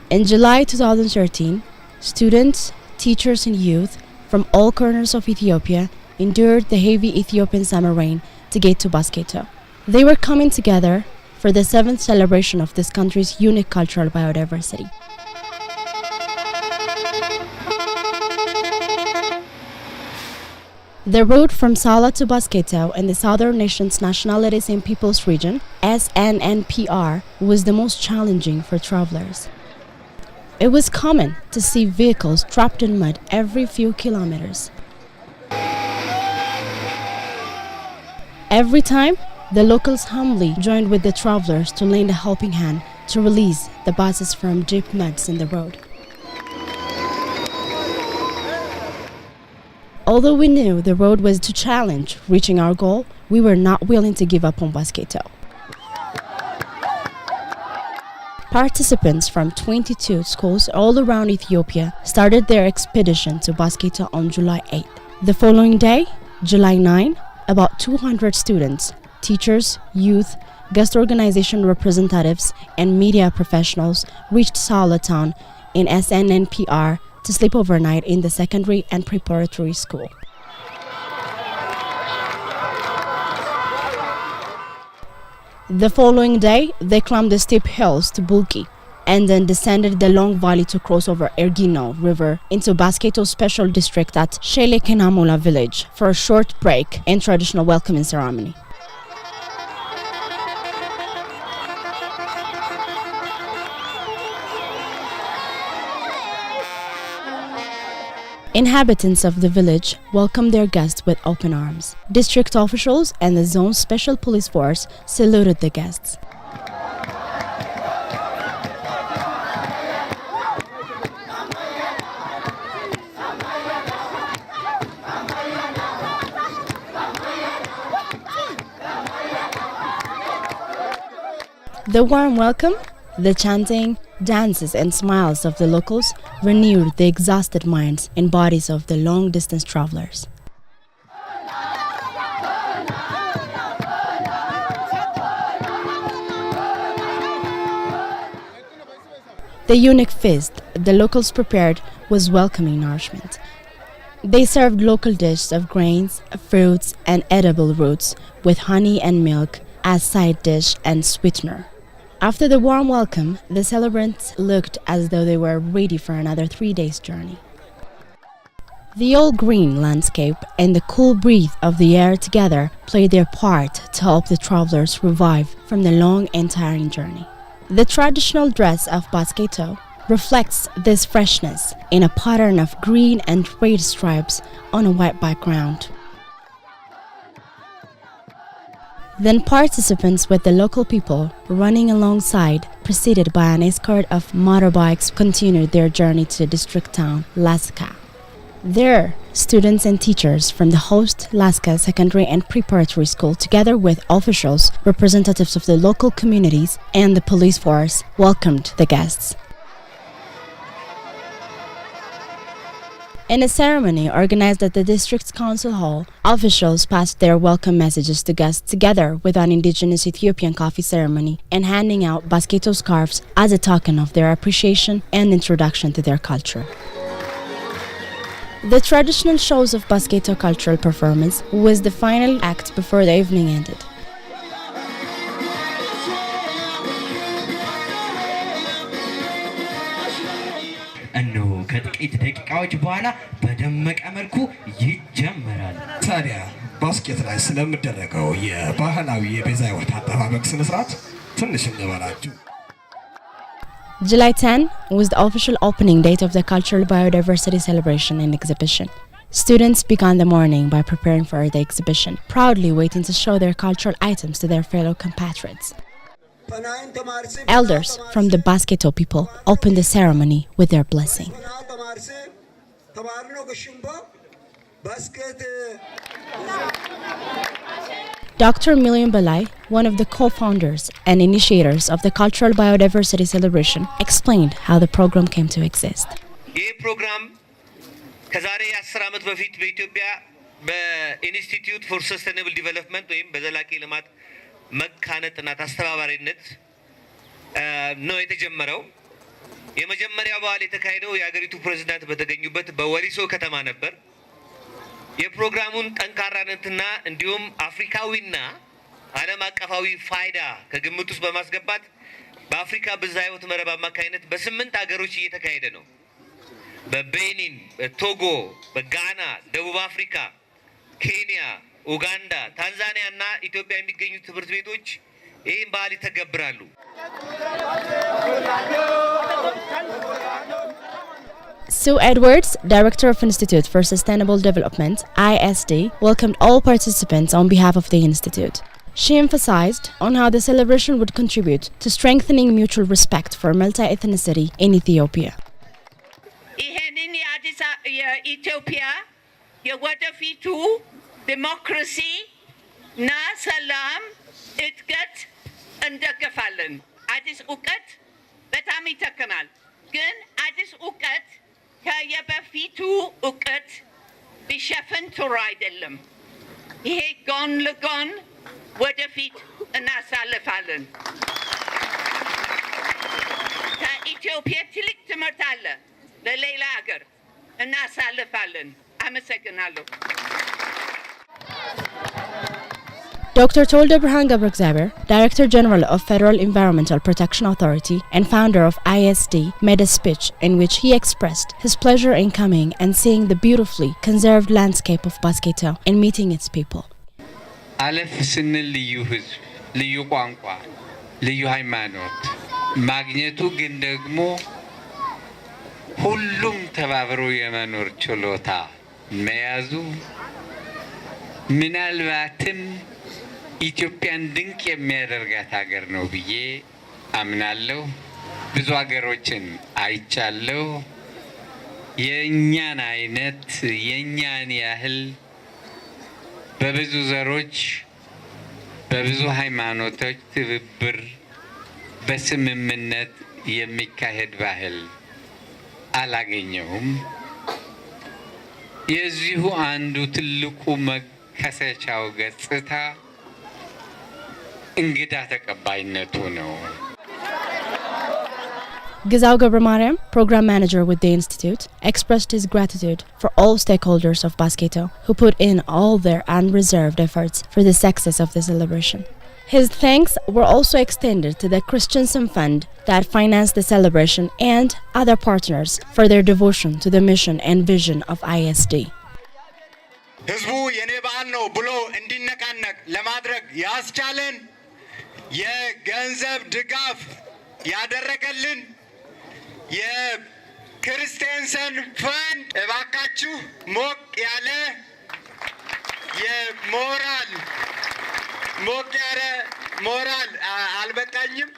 In July 2013, students, teachers and youth from all corners of Ethiopia endured the heavy Ethiopian summer rain to get to Basketo. They were coming together for the 7th celebration of this country's unique cultural biodiversity. The route from Sala to Basketo in the Southern Nations Nationalities and Peoples Region, SNNPR, was the most challenging for travelers. It was common to see vehicles trapped in mud every few kilometers. Every time, the locals humbly joined with the travelers to lend a helping hand to release the buses from deep muds in the road. Although we knew the road was to challenge reaching our goal, we were not willing to give up on Basketo. Participants from 22 schools all around Ethiopia started their expedition to Basketo on July 8. The following day, July 9, about 200 students, teachers, youth, guest organization representatives, and media professionals reached Sala town in SNNPR to sleep overnight in the secondary and preparatory school. The following day, they climbed the steep hills to Bulki and then descended the long valley to cross over Ergino River into Basketo Special District at Shele Kenamula village for a short break and traditional welcoming ceremony. Inhabitants of the village welcomed their guests with open arms. District officials and the zone's special police force saluted the guests. The warm welcome, the chanting, dances and smiles of the locals renewed the exhausted minds and bodies of the long-distance travelers. The unique feast the locals prepared was welcoming nourishment. They served local dishes of grains, fruits and edible roots with honey and milk as side dish and sweetener. After the warm welcome, the celebrants looked as though they were ready for another 3 days journey. The all-green landscape and the cool breeze of the air together played their part to help the travelers revive from the long and tiring journey. The traditional dress of Basketo reflects this freshness in a pattern of green and red stripes on a white background. Then participants with the local people running alongside, preceded by an escort of motorbikes, continued their journey to the district town, Laska. There, students and teachers from the host Laska Secondary and Preparatory School, together with officials, representatives of the local communities, and the police force, welcomed the guests. In a ceremony organized at the district's council hall, officials passed their welcome messages to guests together with an indigenous Ethiopian coffee ceremony and handing out Basketo scarves as a token of their appreciation and introduction to their culture. The traditional shows of Basketo cultural performance was the final act before the evening ended. እነሆ ከጥቂት ደቂቃዎች በኋላ በደመቀ መልኩ ይጀምራል። ታዲያ ባስኬት ላይ ስለምደረገው የባህላዊ የቤዛ ሕይወት አጠባበቅ ስነ ስርዓት ትንሽ እንበላችሁ። July 10 was the official opening date of the Cultural Biodiversity celebration and exhibition. Students began the morning by preparing for the exhibition, proudly waiting to show their cultural items to their fellow compatriots. Elders from the Basketo people opened the ceremony with their blessing. Dr. Million Balai, one of the co-founders and initiators of the Cultural Biodiversity celebration, explained how the program came to exist. ይህ ፕሮግራም ከዛሬ 10 ዓመት በፊት በኢትዮጵያ በኢንስቲትዩት ፎር ሰስቴይነብል ዲቨሎፕመንት ወይም በዘላቂ ልማት መካነ ጥናት አስተባባሪነት ነው የተጀመረው። የመጀመሪያው በዓል የተካሄደው የሀገሪቱ ፕሬዝዳንት በተገኙበት በወሊሶ ከተማ ነበር። የፕሮግራሙን ጠንካራነትና እንዲሁም አፍሪካዊና ዓለም አቀፋዊ ፋይዳ ከግምት ውስጥ በማስገባት በአፍሪካ ብዝሃ ሕይወት መረብ አማካኝነት በ8 ሀገሮች እየተካሄደ ነው። በቤኒን፣ በቶጎ፣ በጋና፣ ደቡብ አፍሪካ፣ ኬንያ፣ ኡጋንዳ፣ ታንዛኒያ እና ኢትዮጵያ የሚገኙ ትምህርት ቤቶች ይህን ባህል ይተገብራሉ። Sue Edwards, Director of Institute for Sustainable Development, ISD, welcomed all participants on behalf of the Institute. She emphasized on how the celebration would contribute to strengthening mutual respect for multi-ethnicity in Ethiopia. የኢትዮጵያ የወደፊቱ ዲሞክራሲ እና ሰላም እድገት እንደግፋለን። አዲስ እውቀት በጣም ይጠቅማል። ግን አዲስ እውቀት ከየበፊቱ እውቀት ቢሸፍን ጥሩ አይደለም። ይሄ ጎን ለጎን ወደፊት እናሳልፋለን። ከኢትዮጵያ ትልቅ ትምህርት አለ ለሌላ ሀገር እናሳልፋለን። አመሰግናለሁ። Dr. Tolde Birhan Gabriel, Director General of Federal Environmental Protection Authority and founder of ISD, made a speech in which he expressed his pleasure in coming and seeing the beautifully conserved landscape of Basketo and meeting its people. አለፍ ስንል ልዩ ህዝብ፣ ልዩ ቋንቋ፣ ልዩ ሃይማኖት ማግኘቱ ግን ደግሞ ሁሉም ተባብሮ የመኖር ችሎታ መያዙ ምናልባትም ኢትዮጵያን ድንቅ የሚያደርጋት ሀገር ነው ብዬ አምናለሁ። ብዙ ሀገሮችን አይቻለሁ። የኛን አይነት የኛን ያህል በብዙ ዘሮች በብዙ ሃይማኖቶች ትብብር በስምምነት የሚካሄድ ባህል አላገኘሁም። የዚሁ አንዱ ትልቁ መከሰቻው ገጽታ እንግዳ ተቀባይነቱ ነው። Gizao Gabriel, Program Manager with the Institute, expressed his gratitude for all stakeholders of Basketo who put in all their unreserved efforts for the success of the celebration. His thanks were also extended to the Christensen Fund that financed the celebration and other partners for their devotion to the mission and vision of ISD. ህዝቡ የኔ በዓል ነው ብሎ እንዲነቃነቅ ለማድረግ ያስቻለን የገንዘብ ድጋፍ ያደረገልን የክርስቲያንሰን ፈንድ እባካችሁ ሞቅ ያለ ሞራል አልበቃኝም።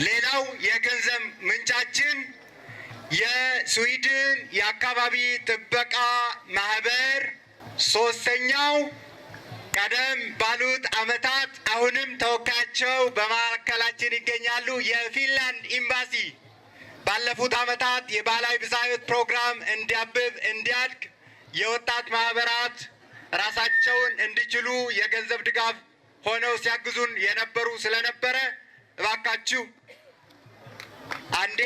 ሌላው የገንዘብ ምንጫችን የስዊድን የአካባቢ ጥበቃ ማህበር፣ ሶስተኛው ቀደም ባሉት አመታት አሁንም ተወካያቸው በማዕከላችን ይገኛሉ የፊንላንድ ኤምባሲ ባለፉት አመታት የባህላዊ ብዝሃ ሕይወት ፕሮግራም እንዲያብብ እንዲያድግ የወጣት ማህበራት ራሳቸውን እንዲችሉ የገንዘብ ድጋፍ ሆነው ሲያግዙን የነበሩ ስለነበረ እባካችሁ አንዴ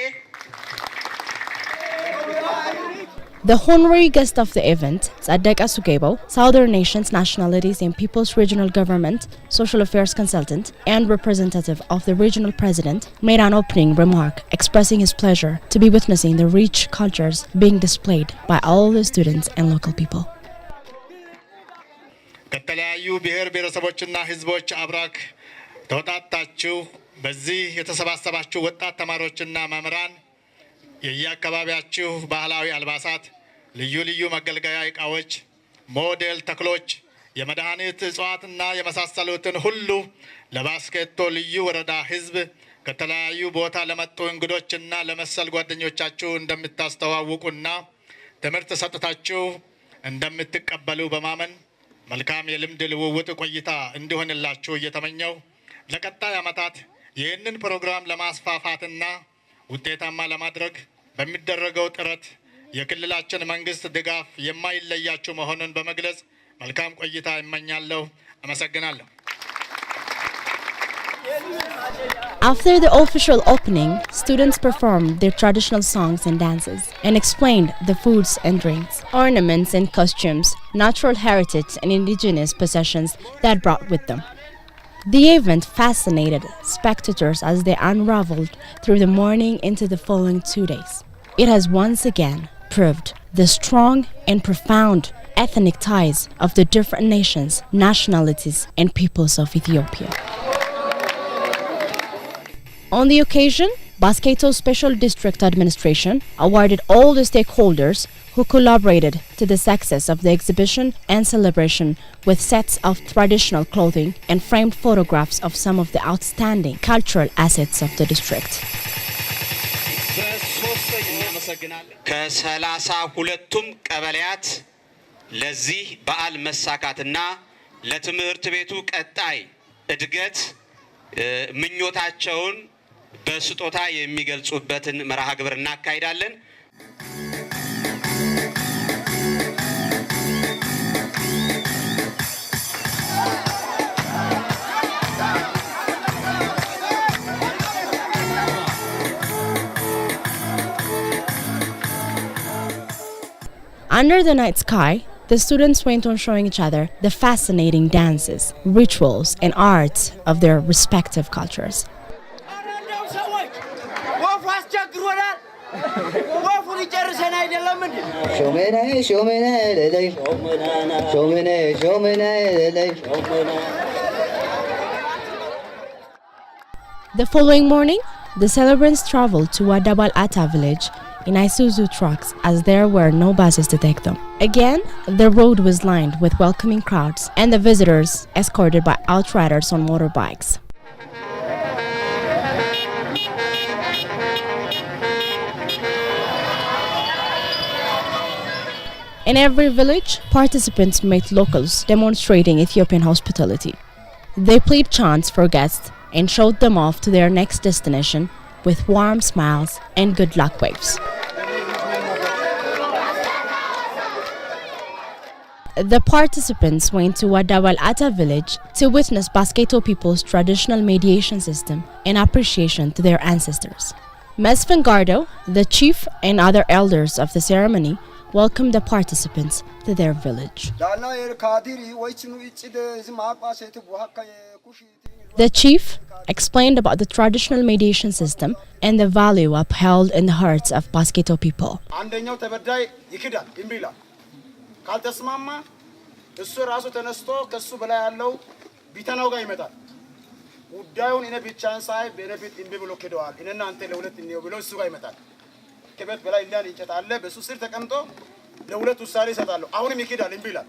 The honorary guest of the event, Tzadeka Sugebo, Southern Nations, Nationalities and Peoples Regional Government, Social Affairs Consultant, and representative of the regional president, made an opening remark expressing his pleasure to be witnessing the rich cultures being displayed by all the students and local people. ከተለያዩ ብሔር ብሔረሰቦችና ህዝቦች አብራክ ተወጣጣችሁ በዚህ የተሰባሰባችሁ ወጣት ተማሪዎችና መምህራን የየአካባቢያችሁ ባህላዊ አልባሳት፣ ልዩ ልዩ መገልገያ ዕቃዎች፣ ሞዴል ተክሎች፣ የመድኃኒት እጽዋትና የመሳሰሉትን ሁሉ ለባስኬቶ ልዩ ወረዳ ህዝብ ከተለያዩ ቦታ ለመጡ እንግዶችና ለመሰል ጓደኞቻችሁ እንደምታስተዋውቁና ትምህርት ሰጥታችሁ እንደምትቀበሉ በማመን መልካም የልምድ ልውውጥ ቆይታ እንዲሆንላችሁ እየተመኘው ለቀጣይ ዓመታት ይህንን ፕሮግራም ለማስፋፋትና ውጤታማ ለማድረግ በሚደረገው ጥረት የክልላችን መንግስት ድጋፍ የማይለያችሁ መሆኑን በመግለጽ መልካም ቆይታ እመኛለሁ። አመሰግናለሁ። After the official opening, students performed their traditional songs and dances and explained the foods and drinks, ornaments and costumes, natural heritage and indigenous possessions that brought with them. The event fascinated spectators as they unraveled through the morning into the following 2 days. It has once again proved the strong and profound ethnic ties of the different nations, nationalities, and peoples of Ethiopia. On the occasion, Basketo Special District Administration awarded all the stakeholders who collaborated to the success of the exhibition and celebration with sets of traditional clothing and framed photographs of some of the outstanding cultural assets of the district. ከሰላሳ ሁለቱም ቀበሌያት ለዚህ በዓል መሳካትና ለትምህርት ቤቱ ቀጣይ እድገት ምኞታቸውን በስጦታ የሚገልጹበትን መርሃ ግብር እናካሂዳለን። Under the night sky, the students went on showing each other the fascinating dances, rituals, and arts of their respective cultures. The following morning, the celebrants traveled to Wadabal Ata village in Isuzu trucks as there were no buses to take them. Again, the road was lined with welcoming crowds and the visitors escorted by outriders on motorbikes. In every village, participants met locals demonstrating Ethiopian hospitality. They played chants for guests and showed them off to their next destination with warm smiles and good luck waves. The participants went to Wadawal Ata village to witness Basketo people's traditional mediation system in appreciation to their ancestors. Mesfin Gardo, the chief and other elders of the ceremony, welcomed the participants to their village. The chief explained about the traditional mediation system and the value upheld in the hearts of Basketo people. ጉዳዩን እኔ ብቻን ሳይ ቤኔፊት እንቢ ብሎ ከደዋል እኔና አንተ ለሁለት ነው ብሎ እሱ ጋር ይመጣል። ከቤት በላይ እንዳል እንጨት አለ በሱ ስር ተቀምጦ ለሁለት ውሳኔ ይሰጣሉ። አሁንም ይክዳል እንቢ ይላል።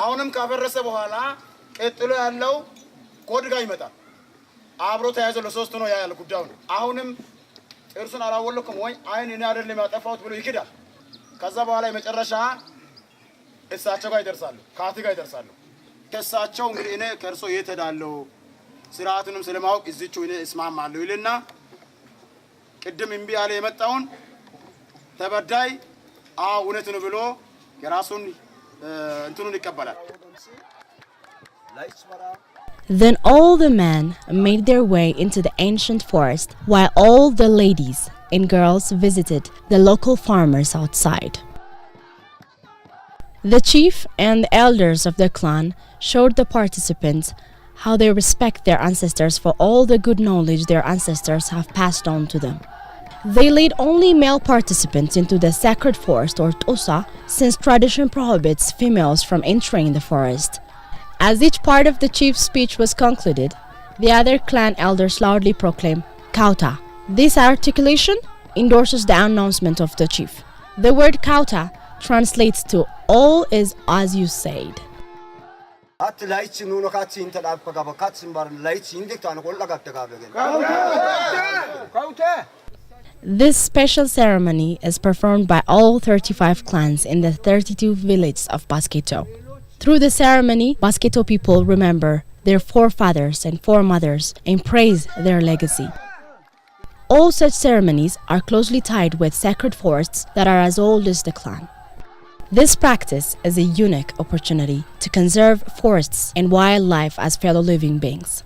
አሁንም ካፈረሰ በኋላ ቀጥሎ ያለው ኮድ ጋር ይመጣል። አብሮ ተያይዞ ለሶስት ነው ያያል ጉዳዩን። አሁንም ጥርሱን አላወለኩም ወይ አይን እኔ አይደለም ያጠፋሁት ብሎ ይክዳል። ከዛ በኋላ የመጨረሻ እሳቸው ጋር ይደርሳሉ። ካቲ ጋር ይደርሳሉ። ከሳቸው እንግዲህ እኔ ከርሶ የተዳለው ስርዓቱንም ስለማወቅ እዚህው እኔ እስማማለሁ ይልና ቅድም እምቢ ያለ የመጣውን ተበዳይ እውነት ነው ብሎ የራሱን እንትኑን ይቀበላል። Then all the men made their way into the ancient forest while all the ladies and girls visited the local farmers outside. The chief and the elders of the clan showed the participants how they respect their ancestors for all the good knowledge their ancestors have passed on to them. They led only male participants into the sacred forest or tosa, since tradition prohibits females from entering the forest. As each part of the chief's speech was concluded, the other clan elders loudly proclaimed Kauta. This articulation endorses the announcement of the chief. The word Kauta translates to all is as you said. This special ceremony is performed by all 35 clans in the 32 villages of Basketo. Through the ceremony, Basketo people remember their forefathers and foremothers and praise their legacy. All such ceremonies are closely tied with sacred forests that are as old as the clan. This practice is a unique opportunity to conserve forests and wildlife as fellow living beings.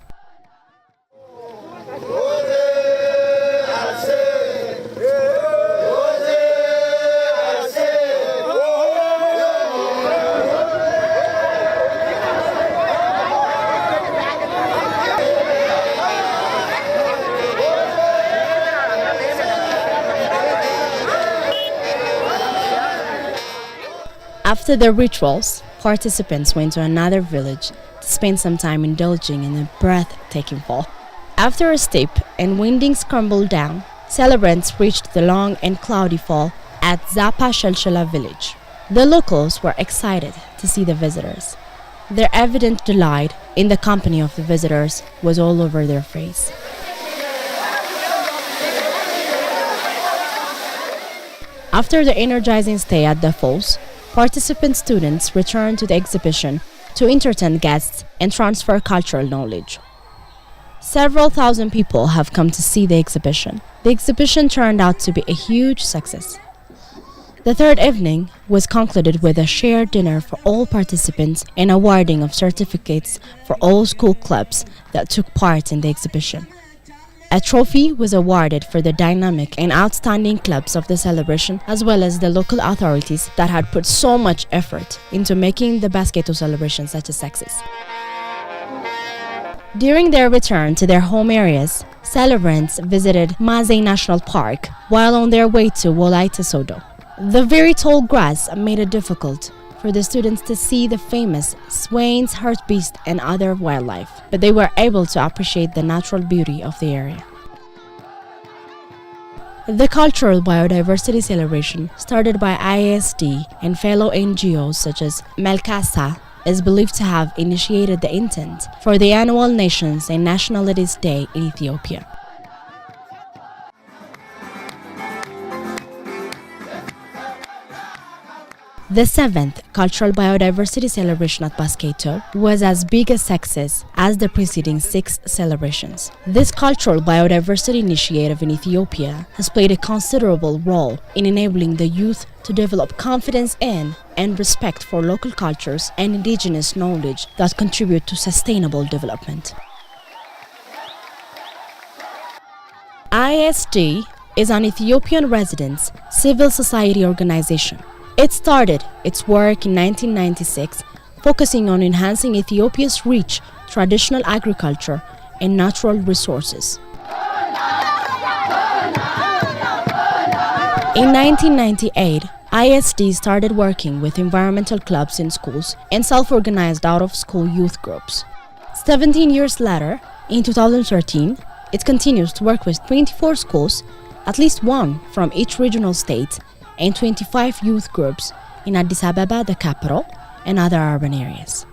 After the rituals, participants went to another village to spend some time indulging in a breathtaking fall. After a steep and winding scramble down, celebrants reached the long and cloudy fall at Zapa Shelshela village. The locals were excited to see the visitors. Their evident delight in the company of the visitors was all over their face. After the energizing stay at the falls, participant students returned to the exhibition to entertain guests and transfer cultural knowledge. Several thousand people have come to see the exhibition. The exhibition turned out to be a huge success. The third evening was concluded with a shared dinner for all participants and awarding of certificates for all school clubs that took part in the exhibition. A trophy was awarded for the dynamic and outstanding clubs of the celebration, as well as the local authorities that had put so much effort into making the Basketo celebration such a success. During their return to their home areas, celebrants visited Mazei National Park while on their way to Wolaita Sodo. The very tall grass made it difficult for the students to see the famous swains, hartebeest, and other wildlife, but they were able to appreciate the natural beauty of the area. The Cultural Biodiversity celebration, started by IASD and fellow NGOs such as Melkasa, is believed to have initiated the intent for the annual Nations and Nationalities Day in Ethiopia. The 7th Cultural Biodiversity celebration at Basketo was as big a success as the preceding 6 celebrations. This Cultural Biodiversity initiative in Ethiopia has played a considerable role in enabling the youth to develop confidence in and respect for local cultures and indigenous knowledge that contribute to sustainable development. ISD is an Ethiopian residents civil society organization. It started its work in 1996, focusing on enhancing Ethiopia's rich traditional agriculture and natural resources. In 1998, ISD started working with environmental clubs in schools and self-organized out-of-school youth groups. 17 years later, in 2013, it continues to work with 24 schools, at least one from each regional state, and 25 youth groups in Addis Ababa, the capital, and other urban areas.